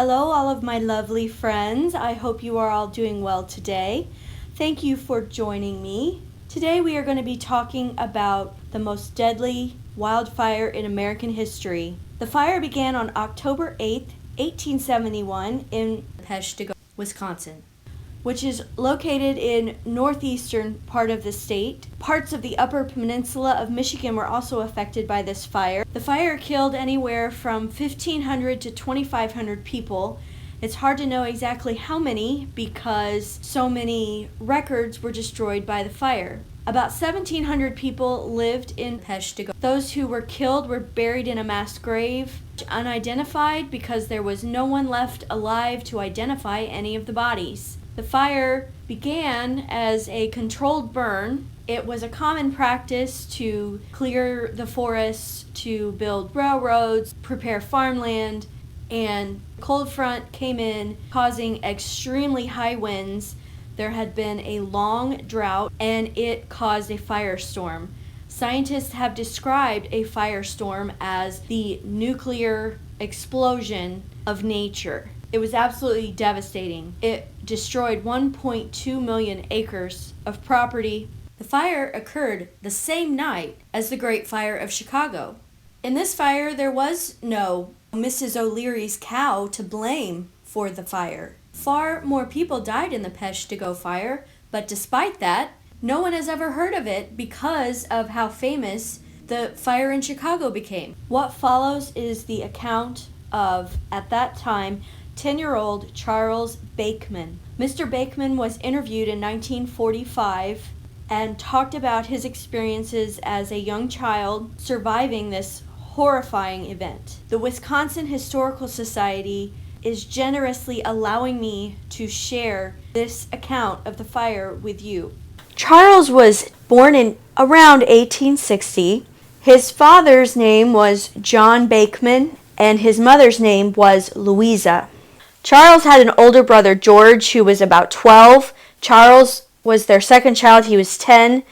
Hello, all of my lovely friends. I hope you are all doing well today. Thank you for joining me. Today we are going to be talking about the most deadly wildfire in American history. The fire began on October 8th, 1871 in PESHTIGO, Wisconsin, which is located in northeastern part of the state. Parts of the upper peninsula of Michigan were also affected by this fire. The fire killed anywhere from 1,500 to 2,500 people. It's hard to know exactly how many because so many records were destroyed by the fire. About 1,700 people lived in PESHTIGO. Those who were killed were buried in a mass grave, unidentified because there was no one left alive to identify any of the bodies. The fire began as a controlled burn. It was a common practice to clear the forests, to build railroads, prepare farmland, and the cold front came in, causing extremely high winds. There had been a long drought, and it caused a firestorm. Scientists have described a firestorm as the nuclear explosion of nature. It was absolutely devastating. It destroyed 1.2 million acres of property. The fire occurred the same night as the Great Fire of Chicago. In this fire, there was no Mrs. O'Leary's cow to blame for the fire. Far more people died in the PESHTIGO fire, but despite that, no one has ever heard of it because of how famous the fire in Chicago became. What follows is the account of, at that time, 10-year-old Charles Bakeman. Mr. Bakeman was interviewed in 1945 and talked about his experiences as a young child surviving this horrifying event. The Wisconsin Historical Society is generously allowing me to share this account of the fire with you. Charles was born in around 1860. His father's name was John Bakeman and his mother's name was Louisa. Charles had an older brother, George, who was about 12. Charles was their second child. He was 10.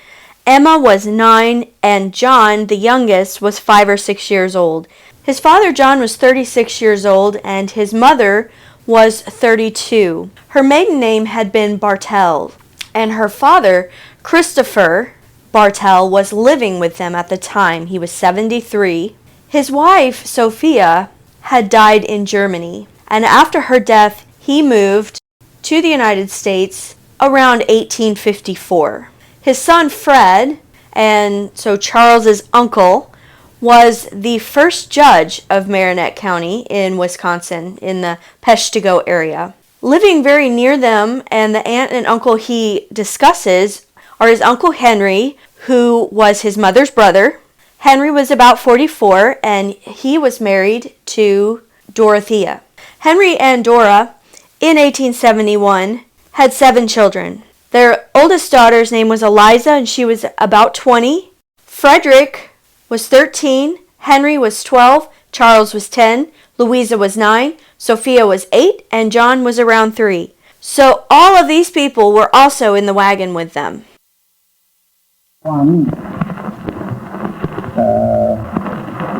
Emma was 9, and John, the youngest, was 5 or 6 years old. His father, John, was 36 years old, and his mother was 32. Her maiden name had been Bartels, and her father, Christopher Bartels, was living with them at the time. He was 73. His wife, Sophia, had died in Germany, and after her death, he moved to the United States around 1854. His son, Fred, and so Charles's uncle, was the first judge of Marinette County in Wisconsin in the PESHTIGO area. Living very near them, and the aunt and uncle he discusses are his Uncle Henry, who was his mother's brother. Henry was about 44, and he was married to Dorothea. Henry and Dora, in 1871, had 7 children. Their oldest daughter's name was Eliza, and she was about 20. Frederick was 13. Henry was 12. Charles was 10. Louisa was 9. Sophia was 8. And John was around 3. So all of these people were also in the wagon with them.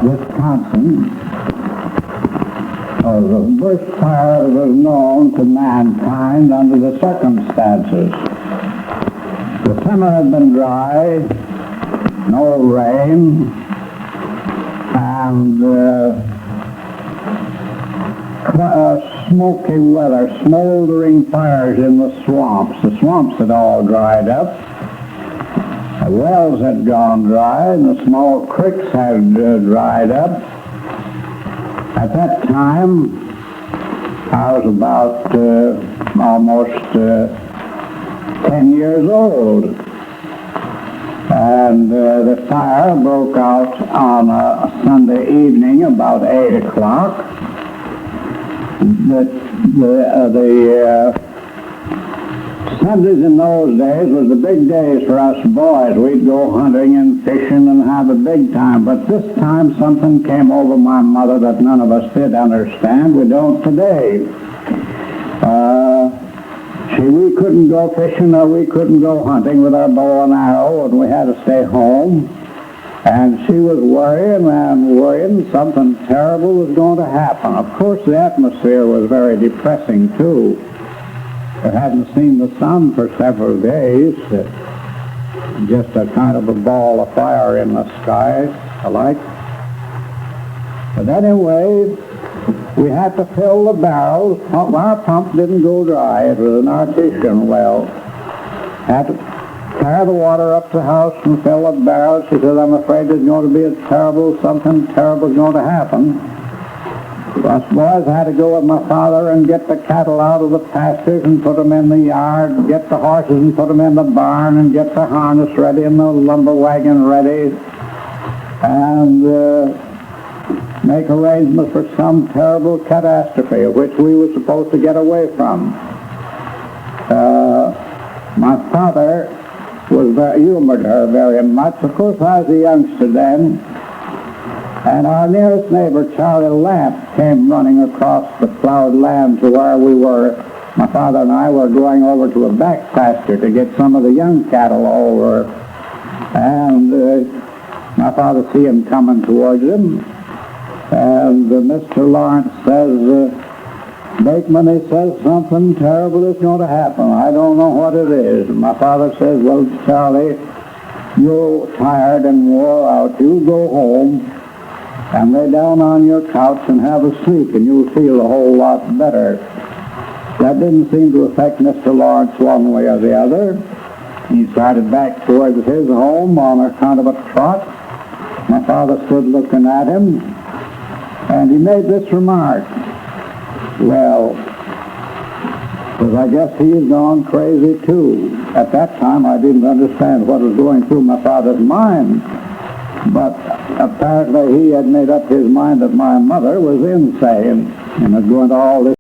Wisconsin was the first fire that was known to mankind under the circumstances. The summer had been dry, no rain, and smoky weather, smoldering fires in the swamps. The swamps had all dried up. The wells had gone dry, and the small creeks had dried up. At that time, I was about almost 10 years old, and the fire broke out on a Sunday evening about 8 o'clock. The Sundays in those days was the big days for us boys. We'd go hunting and fishing and have a big time. But this time something came over my mother that none of us did understand. We don't today. We couldn't go fishing or we couldn't go hunting with our bow and arrow, and we had to stay home. And she was worrying and worrying something terrible was going to happen. Of course, the atmosphere was very depressing, too. I hadn't seen the sun for several days. Just a kind of a ball of fire in the sky, alike. But anyway, we had to fill the barrels. Our pump didn't go dry. It was an artesian well. Had to carry the water up to the house and fill the barrels. She said, I'm afraid there's going to be something terrible is going to happen. Us boys had to go with my father and get the cattle out of the pastures and put them in the yard, get the horses and put them in the barn, and get the harness ready and the lumber wagon ready, and make arrangements for some terrible catastrophe of which we were supposed to get away from. My father humored her very much. Of course, I was a youngster then. And our nearest neighbor, Charlie Lamp, came running across the plowed land to where we were. My father and I were going over to a back pasture to get some of the young cattle over. And my father see him coming towards him. And Mr. Lawrence says, Bakeman, he says, something terrible is going to happen. I don't know what it is. And my father says, well, Charlie, you're tired and wore out. You go home and lay down on your couch and have a sleep, and you'll feel a whole lot better. That didn't seem to affect Mr. Lawrence one way or the other. He started back towards his home on a kind of a trot. My father stood looking at him, and he made this remark. Well, because I guess he's gone crazy too. At that time, I didn't understand what was going through my father's mind. But apparently he had made up his mind that my mother was insane and was going to all this.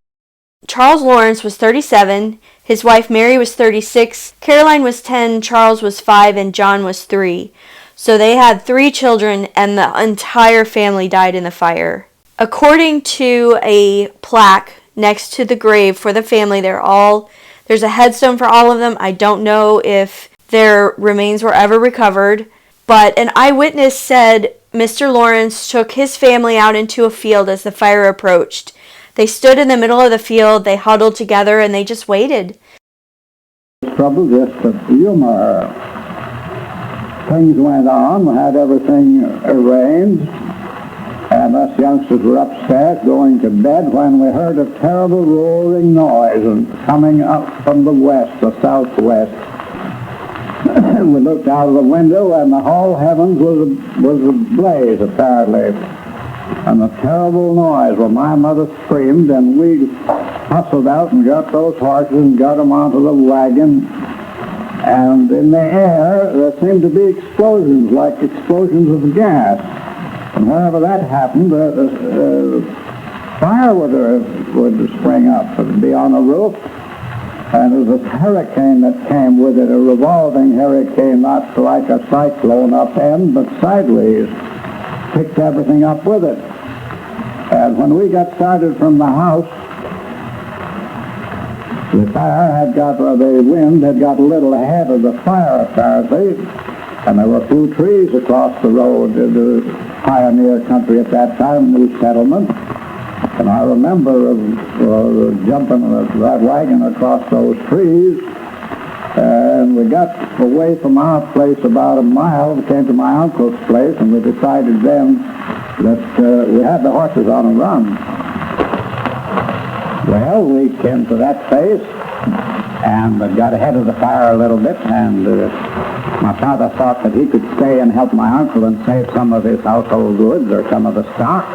Charles Lawrence was 37, his wife Mary was 36, Caroline was 10, Charles was 5, and John was 3. So they had 3 children, and the entire family died in the fire. According to a plaque next to the grave for the family, there's a headstone for all of them. I don't know if their remains were ever recovered. But an eyewitness said Mr. Lawrence took his family out into a field as the fire approached. They stood in the middle of the field, they huddled together, and they just waited. Trouble just to humor. Things went on, we had everything arranged, and us youngsters were upstairs going to bed when we heard a terrible roaring noise and coming up from the west, the southwest. We looked out of the window, and the whole heavens was ablaze, apparently. And a terrible noise. Well, my mother screamed, and we hustled out and got those horses and got them onto the wagon. And in the air, there seemed to be explosions, like explosions of gas. And wherever that happened, fire would spring up and be on the roof. And there was a hurricane that came with it, a revolving hurricane, not like a cyclone upend, but sideways, picked everything up with it. And when we got started from the house, the wind had got a little ahead of the fire, apparently, and there were a few trees across the road in the pioneer country at that time, new settlement. And I remember jumping that wagon across those trees, and we got away from our place about a mile. We came to my uncle's place, and we decided then that we had the horses on a run. Well, we came to that place and got ahead of the fire a little bit, and my father thought that he could stay and help my uncle and save some of his household goods or some of the stock.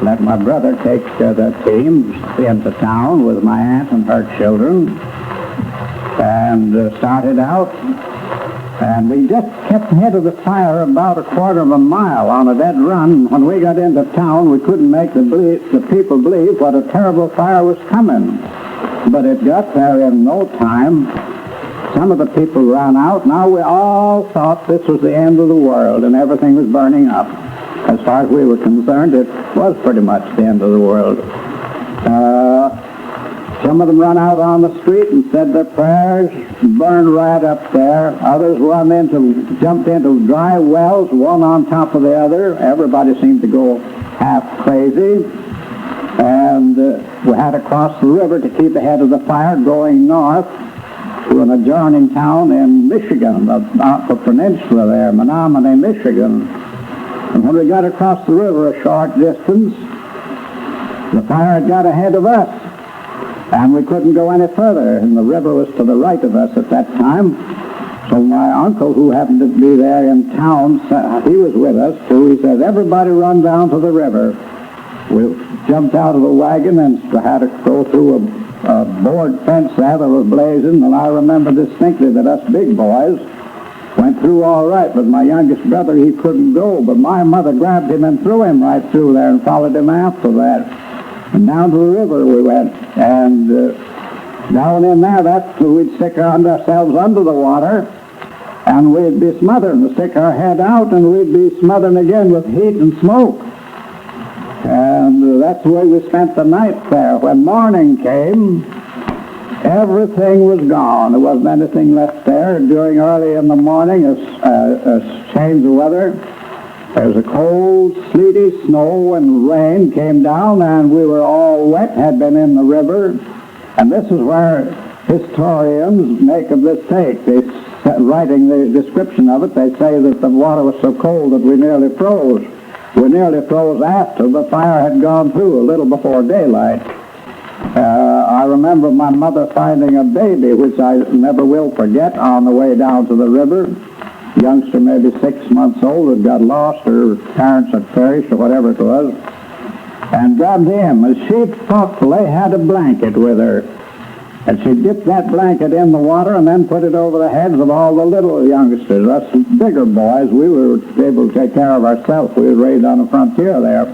Let my brother take the team into town with my aunt and her children, and started out. And we just kept ahead of the fire about a quarter of a mile on a dead run. When we got into town, we couldn't make the people believe what a terrible fire was coming. But it got there in no time. Some of the people ran out. Now we all thought this was the end of the world and everything was burning up. As far as we were concerned, it was pretty much the end of the world. Some of them run out on the street and said their prayers, burned right up there. Others jumped into dry wells, one on top of the other. Everybody seemed to go half crazy. And we had to cross the river to keep ahead of the fire going north to an adjoining town in Michigan, out the peninsula there, Menominee, Michigan. And when we got across the river a short distance, the fire had got ahead of us, and we couldn't go any further, and the river was to the right of us at that time. So my uncle, who happened to be there in town, he was with us too. He said, "Everybody run down to the river." We jumped out of the wagon and had to go through a board fence there that was blazing, and I remember distinctly that us big boys went through all right, but my youngest brother, he couldn't go, but my mother grabbed him and threw him right through there and followed him after that. And down to the river we went, and down in there, we'd stick ourselves under the water, and we'd be smothering, and stick our head out, and we'd be smothering again with heat and smoke. And that's the way we spent the night there. When morning came, everything was gone. There wasn't anything left there. During early in the morning, a change of weather. There was a cold, sleety snow and rain came down, and we were all wet, had been in the river. And this is where historians make a mistake. Writing the description of it, they say that the water was so cold that we nearly froze. We nearly froze after the fire had gone through, a little before daylight. I remember my mother finding a baby, which I never will forget, on the way down to the river. Youngster, maybe 6 months old, had got lost, her parents had perished, or whatever it was, and grabbed him. And she thoughtfully had a blanket with her. And she dipped that blanket in the water and then put it over the heads of all the little youngsters. Us bigger boys, we were able to take care of ourselves. We were raised on the frontier there.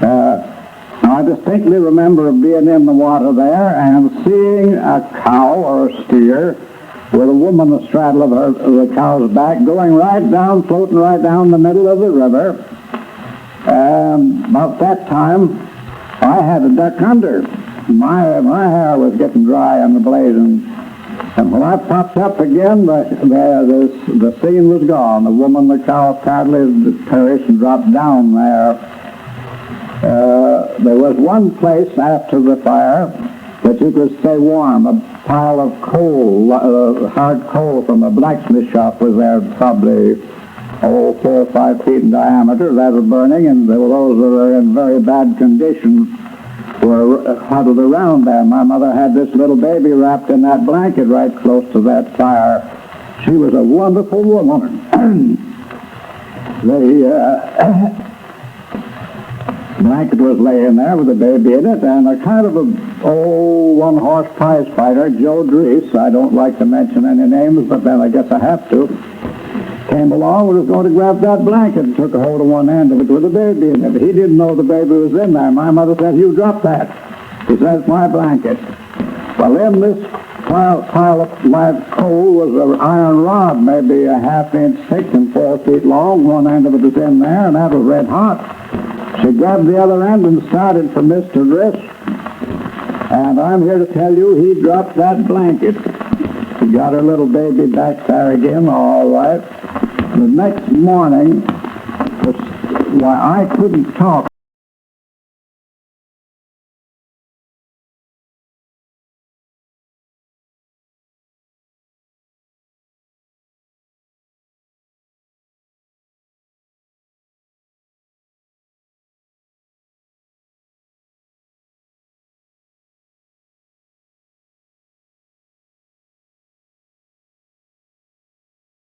Now, I distinctly remember being in the water there and seeing a cow or a steer with a woman astraddle of the cow's back going right down, floating right down the middle of the river. About that time, I had to duck under. My hair was getting dry and blazing. And when I popped up again, the scene was gone. The woman, the cow, sadly perished and dropped down there. There was one place after the fire that you could stay warm. A pile of coal, hard coal from a blacksmith shop was there, probably 4 or 5 feet in diameter. That was burning, and those that were in very bad condition were huddled around there. My mother had this little baby wrapped in that blanket right close to that fire. She was a wonderful woman. The blanket was laying there with the baby in it, and a kind of a one-horse prize fighter, Joe Drees, I don't like to mention any names, but then I guess I have to, came along and was going to grab that blanket and took a hold of one end of it with the baby in it. He didn't know the baby was in there. My mother said, "You drop that." He said, "It's my blanket." Well, in this pile of live coal was an iron rod, maybe a half-inch thick and 4 feet long. One end of it was in there, and that was red hot. She grabbed the other end and started for Mr. Driss. And I'm here to tell you, he dropped that blanket. She got her little baby back there again, all right. The next morning, I couldn't talk